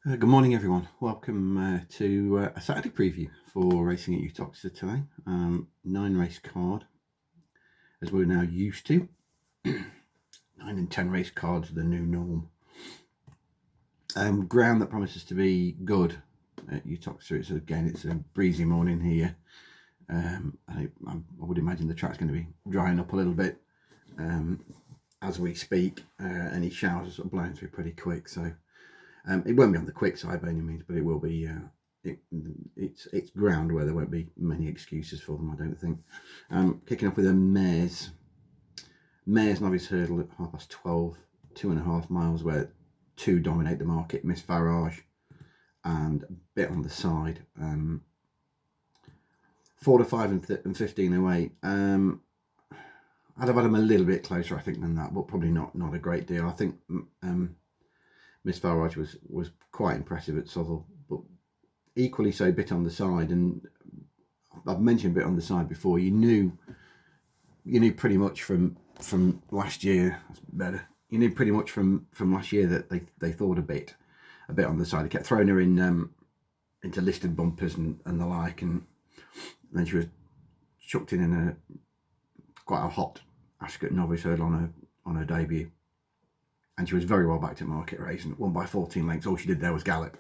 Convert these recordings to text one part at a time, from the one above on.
Good morning, everyone. Welcome to a Saturday preview for racing at Uttoxeter today. 9-race card, as we're now used to. 9 and 10 race cards are the new norm. Ground that promises to be good at Uttoxeter. It's a breezy morning here. I would imagine the track's going to be drying up a little bit as we speak. Any showers are sort of blowing through pretty quick, so it won't be on the quick side by any means, but it will be. It's ground where there won't be many excuses for them, I don't think. Kicking off with a mares novice hurdle at 12:30, 2.5 miles, where 2 dominate the market. Miss Farage and a bit on the side. 4 to 5 and 15:08. I'd have had them a little bit closer, I think, than that, but probably not a great deal. I think Miss Farage was quite impressive at Southwell, but equally so bit on the side. And I've mentioned a bit on the side before. You knew pretty much from last year. That's better. You knew pretty much from last year that they thought a bit on the side. They kept throwing her in into listed bumpers and the like, and then she was chucked in a quite a hot Ascot novice hurdle on her debut. And she was very well backed at market race and won by 14 lengths. All she did there was gallop.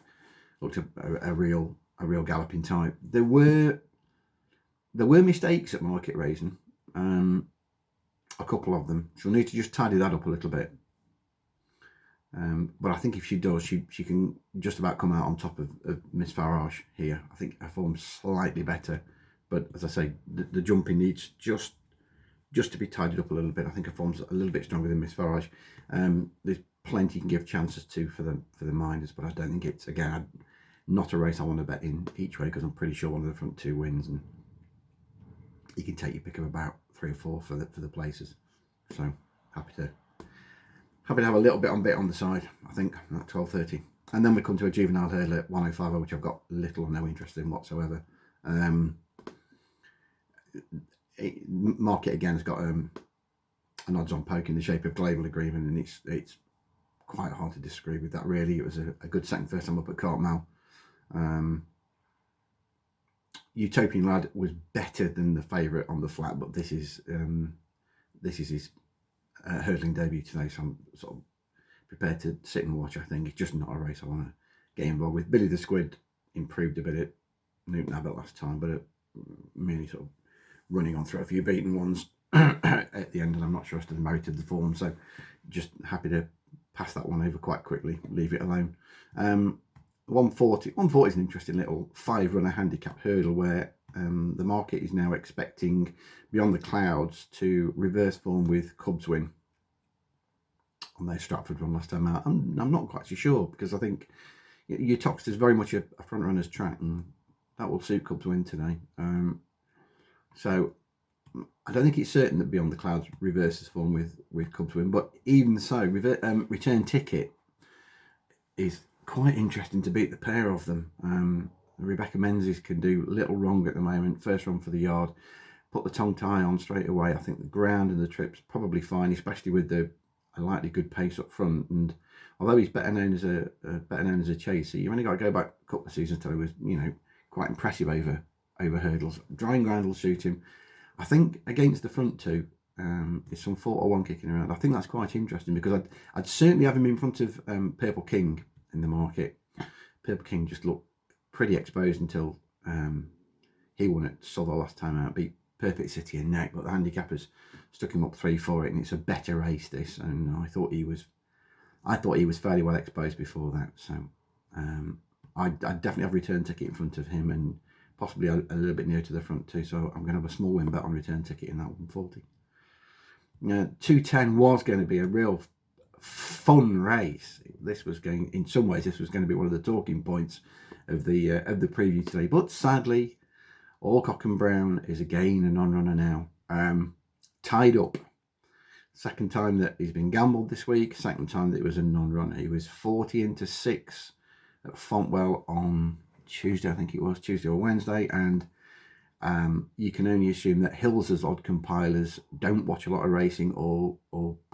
Looked a real galloping type. There were mistakes at market racing. A couple of them. She'll need to just tidy that up a little bit. But I think if she does, she can just about come out on top of Miss Farage here. I think her form's slightly better. But as I say, the jumping needs just to be tidied up a little bit. I think her form's a little bit stronger than Miss Farage. There's plenty you can give chances to for the minders, but I don't think it's, again, not a race I want to bet in each way, because I'm pretty sure one of the front 2 wins, and you can take your pick of about 3 or 4 for the places. So happy to have a little bit on the side, I think, at 12:30. And then we come to a juvenile hurdle at 105, which I've got little or no interest in whatsoever. Market again has got an odds-on poke in the shape of Global Agreement, and it's quite hard to disagree with that, really. It was a good second first time up at Cartmel. Utopian Lad was better than the favourite on the flat, but this is his hurdling debut today, so I'm sort of prepared to sit and watch. I think it's just not a race I want to get involved with. Billy the Squid improved a bit at Newton Abbot last time, but merely sort of running on through a few beaten ones at the end, and I'm not sure as to the merit of the form, so just happy to pass that one over quite quickly, leave it alone. 140 is an interesting little 5-runner handicap hurdle, where the market is now expecting Beyond the Clouds to reverse form with Cubs win on their Stratford run last time out. I'm not quite so sure, because I think Uttoxeter is very much a front runner's track, and that will suit Cubs win today. So I don't think it's certain that Beyond the Clouds reverses form with Cubs win, but even so, Return Ticket is quite interesting to beat the pair of them. Rebecca Menzies can do little wrong at the moment. First run for the yard, put the tongue tie on straight away. I think the ground and the trip's probably fine, especially with a likely good pace up front. And although he's better known as a chaser, you only got to go back a couple of seasons till he was, quite impressive over hurdles. Drying ground will suit him. I think against the front 2, is some 4-1 kicking around. I think that's quite interesting, because I'd certainly have him in front of Purple King in the market. Purple King just looked pretty exposed until he won at Southwell last time out, beat Perfect City and neck, but the handicappers stuck him up 3 for it, and it's a better race, this. And I thought he was fairly well exposed before that, so I'd definitely have Return Ticket in front of him, and possibly a little bit near to the front too. So I'm going to have a small win bet on Return Ticket in that 140. 210 was going to be a real fun race. In some ways, this was going to be one of the talking points of the preview today. But sadly, Alcock and Brown is again a non-runner now. Tied up. Second time that he's been gambled this week. Second time that it was a non-runner. He was 40-6 at Fontwell on Tuesday, I think it was, Tuesday or Wednesday, and you can only assume that Hills's odd compilers don't watch a lot of racing or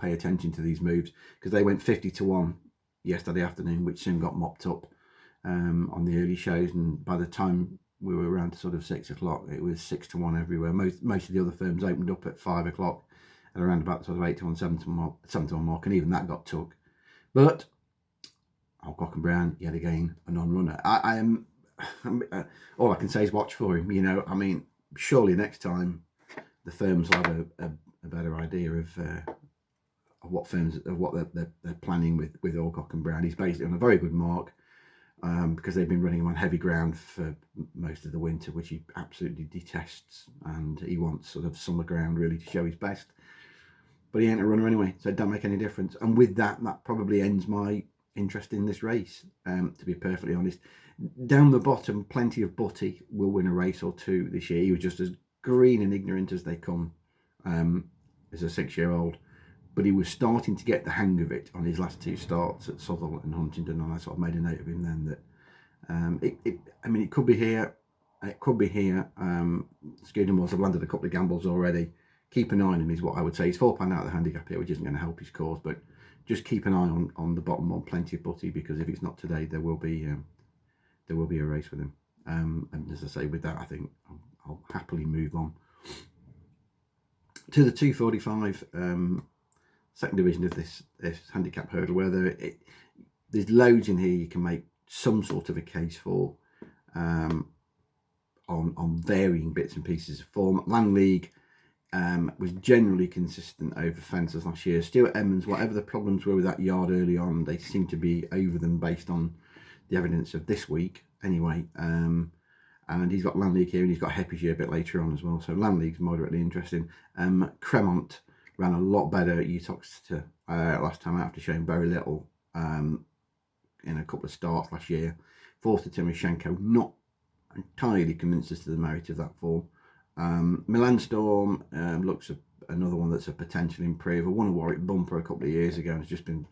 pay attention to these moves, because they went 50-1 yesterday afternoon, which soon got mopped up on the early shows, and by the time we were around sort of 6 o'clock, it was 6-1 everywhere. Most of the other firms opened up at 5 o'clock and around about sort of 8-1, 7-1 mark, and even that got took. But Alcock and Brown, yet again, a non-runner. I am all I can say is watch for him. You know, I mean, surely next time the firms will have a better idea of what they're planning with Alcock and Brown. He's basically on a very good mark. Because they've been running him on heavy ground for most of the winter, which he absolutely detests, and he wants sort of summer ground really to show his best. But he ain't a runner anyway, so it don't make any difference. And with that probably ends my interest in this race, to be perfectly honest. Down the bottom, plenty of Butty will win a race or two this year. He was just as green and ignorant as they come as a 6-year-old. But he was starting to get the hang of it on his last 2 starts at Southwell and Huntingdon, and I sort of made a note of him then that it could be here, it could be here. Scudamores have landed a couple of gambles already. Keep an eye on him is what I would say. He's £4 out of the handicap here, which isn't going to help his cause, but just keep an eye on the bottom one, plenty of Butty, because if it's not today, there will be a race with him. And as I say, with that, I think I'll happily move on to the 245. Second division of this handicap hurdle, where there's loads in here you can make some sort of a case for, on varying bits and pieces of form. Land League was generally consistent over fences last year. Stuart Edmonds, whatever the problems were with that yard early on, they seem to be over them based on the evidence of this week anyway. And he's got Land League here, and he's got Heppieshire a bit later on as well, so Land League's moderately interesting. Cremont ran a lot better at Uttoxeter last time out after showing very little in a couple of starts last year. Fourth to Timoshenko, not entirely convinced as to the merit of that form. Milan Storm looks another one that's a potential improver. Won a Warwick bumper a couple of years ago and has just been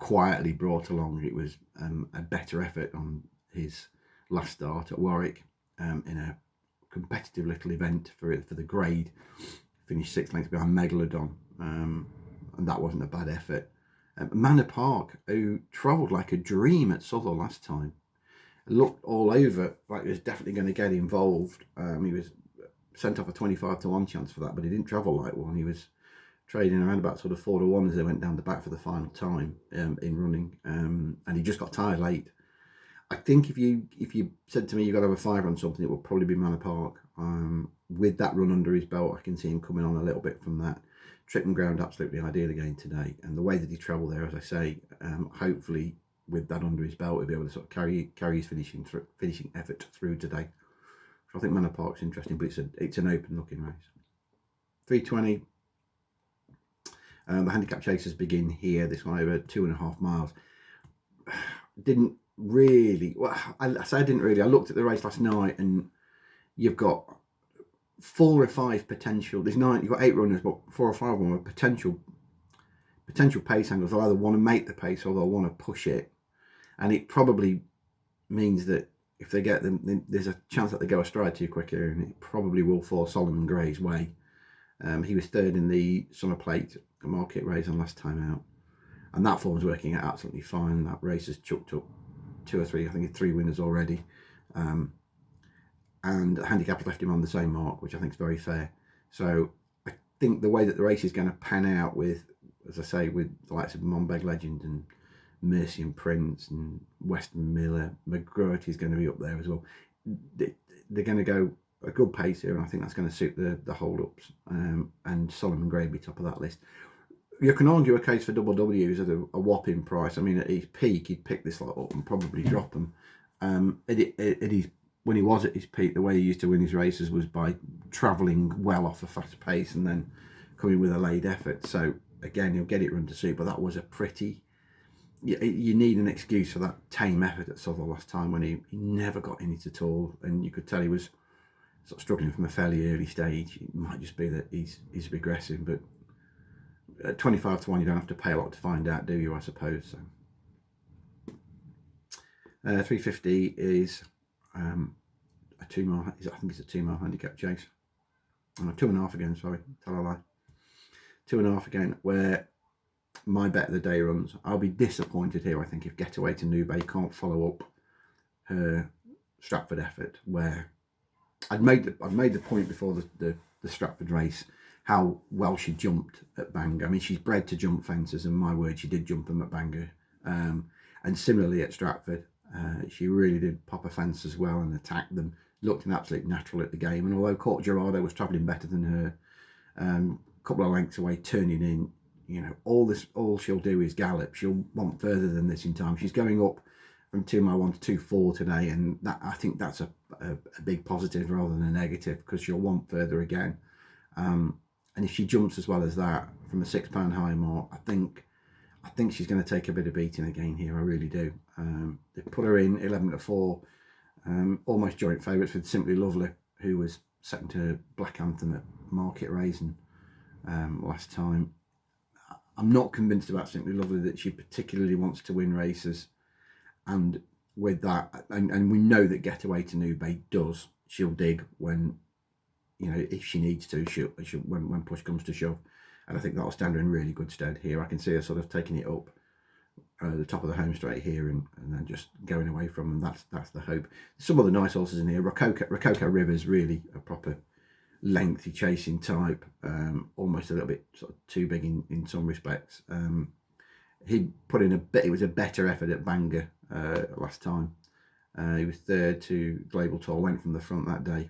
quietly brought along. It was a better effort on his last start at Warwick in a competitive little event for the grade. Finished 6 lengths behind Megalodon, and that wasn't a bad effort. Manor Park, who travelled like a dream at Southwell last time, looked all over like he was definitely going to get involved. He was sent off a 25-1 chance for that, but he didn't travel like one. He was trading around about sort of 4-1 as they went down the back for the final time in running, and he just got tired late. I think if you said to me you've got to have a 5 on something, it would probably be Manor Park. With that run under his belt, I can see him coming on a little bit from that. Tripping ground, absolutely ideal again today. And the way that he travelled there, as I say, hopefully with that under his belt, he'll be able to sort of carry his finishing effort through today. So I think Manor Park's interesting, but it's an open looking race. 320. The handicap chasers begin here. This one over 2.5 miles. Didn't really. Well, I say I didn't really. I looked at the race last night, and you've got 4 or 5 potential. There's 9. You've got 8 runners, but 4 or 5 of them are potential pace angles. They'll either want to make the pace or they'll want to push it, and it probably means that if they get them, there's a chance that they go astride too quicker, and it probably will fall Solomon Gray's way. He was 3rd in the Summer Plate market race on last time out, and that form's working out absolutely fine. That race has chucked up 2 or 3, I think it's 3 winners already, and the handicap left him on the same mark, which I think is very fair. So I think the way that the race is going to pan out with, as I say, with the likes of Monbeg Legend and Mercy and Prince and Weston Miller, McGroarty is going to be up there as well. They're going to go a good pace here, and I think that's going to suit the hold-ups, and Solomon Gray be top of that list. You can argue a case for Double W's at a whopping price. I mean, at his peak, he'd pick this lot up and probably drop them. When he was at his peak, the way he used to win his races was by travelling well off a fast pace and then coming with a laid effort. So again, he'll get it run to suit, but that was a pretty... You need an excuse for that tame effort at Southwell last time when he never got in it at all, and you could tell he was sort of struggling from a fairly early stage. It might just be that he's regressing, but at 25-1, you don't have to pay a lot to find out, do you? I suppose. So 350 is a 2 mile. I think it's a 2 mile handicap chase. 2.5 again. Sorry, tell a lie. 2.5 again. Where my bet of the day runs. I'll be disappointed here, I think, if Getaway to Newbay can't follow up her Stratford effort, where I'd made the point before the Stratford race how well she jumped at Bangor. I mean, she's bred to jump fences, and my word, she did jump them at Bangor. And similarly at Stratford, she really did pop a fence as well and attack them. Looked an absolute natural at the game. And although Court Gerardo was travelling better than her, a couple of lengths away, turning in, you know, all she'll do is gallop. She'll want further than this in time. She's going up from 2 mile 1 to 2.4 today, and that, I think that's a big positive rather than a negative, because she'll want further again. And if she jumps as well as that from a £6 high mark, I think she's going to take a bit of beating again here. I really do. They put her in 11 to 4, almost joint favourites with Simply Lovely, who was second to Black Anthem at Market Raisin last time. I'm not convinced about Simply Lovely that she particularly wants to win races, and with that, and we know that Getaway to Nube does. She'll dig when, you know, if she needs to, she'll when push comes to shove, and I think that'll stand her in really good stead here. I can see her sort of taking it up the top of the home straight here, and then just going away from them. That's the hope. Some other nice horses in here. Rococo River's really a proper lengthy chasing type, almost a little bit sort of too big in some respects. He put in it was a better effort at Bangor last time. He was third to Global Tour, went from the front that day.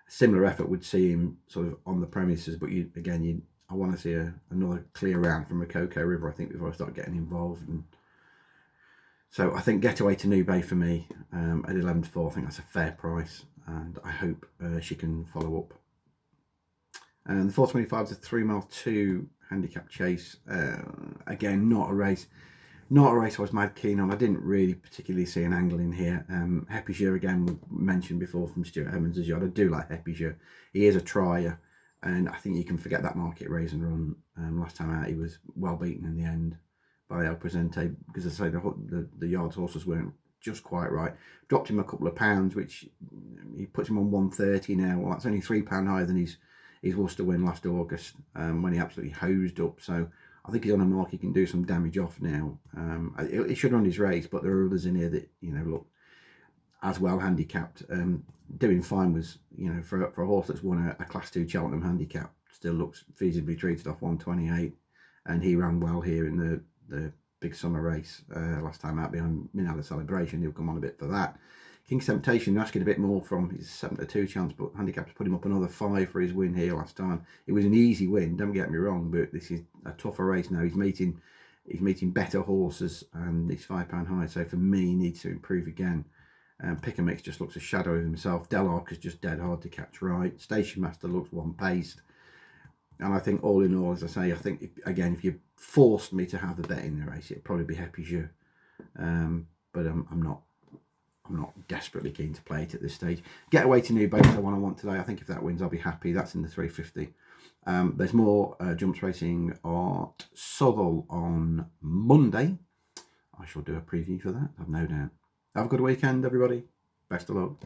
Similar effort would see him sort of on the premises, but I want to see another clear round from Rococo River, I think, before I start getting involved. And so I think Getaway to Nube for me at 11 to 4. I think that's a fair price, and I hope she can follow up. And the 425 is a 3 mile 2 handicap chase. Again, not a race I was mad keen on. I didn't really particularly see an angle in here. Heppiger, again, mentioned before from Stuart Evans' yard. I do like Heppiger. He is a trier, and I think you can forget that Market Raisin run. Last time out, he was well beaten in the end by El Presente, because as I say, the yard's horses weren't just quite right. Dropped him a couple of pounds, which he puts him on 130 now. Well, that's only £3 higher than his Worcester win last August, when he absolutely hosed up. So I think he's on a mark he can do some damage off now. He should run his race, but there are others in here that, you know, look as well handicapped. Doing fine was, you know, for a horse that's won a Class 2 Cheltenham handicap, still looks feasibly treated off 128, and he ran well here in the big summer race last time out behind Minella Celebration. He'll come on a bit for that. King's Temptation, asking a bit more from his 7 to 2 chance, but handicaps put him up another 5 for his win here last time. It was an easy win, don't get me wrong, but this is a tougher race now. He's meeting better horses, and he's £5 high. So for me, he needs to improve again. Pick and Mix just looks a shadow of himself. Delark is just dead hard to catch right. Station Master looks one paced. And I think all in all, as I say, I think if you forced me to have the bet in the race, it'd probably be Heppiger. But I'm not desperately keen to play it at this stage. Getaway to Nube is the one I want today. I think if that wins, I'll be happy. That's in the 350. There's more jumps racing at Southwell on Monday. I shall do a preview for that, I've no doubt. Have a good weekend, everybody. Best of luck.